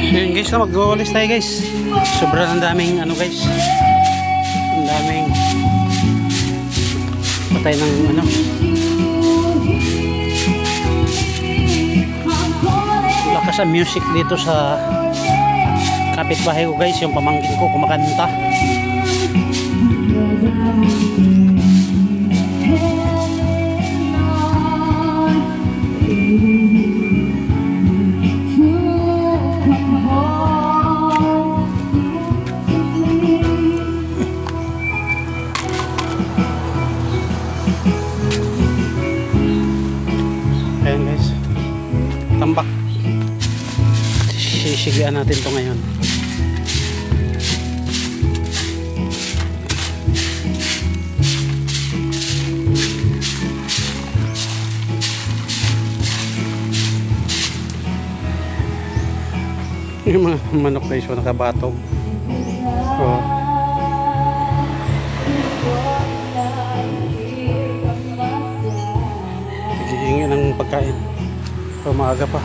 So yun guys, na magwawalis tayo guys. Sobrang daming ano guys, ang daming patay ng ano. Lakas ang music dito sa kapitbahay ko guys, yung pamangkin ko kumakanta. Ayan guys, tambak. Sisigian natin to ngayon. Yung mga manok guys, nakabatog. Oh. Hihingi ng pagkain. So, maaga pa.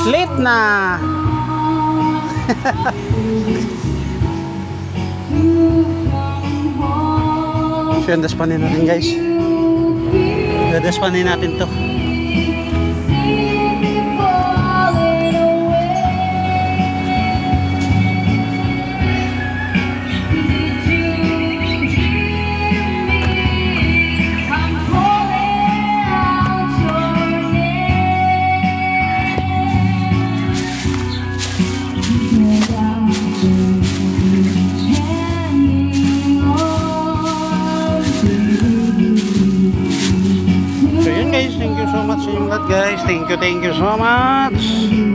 Late na. So yan, daspanin natin guys. Daspanin natin to. Thank you so much sa inyong lahat guys. Thank you so much.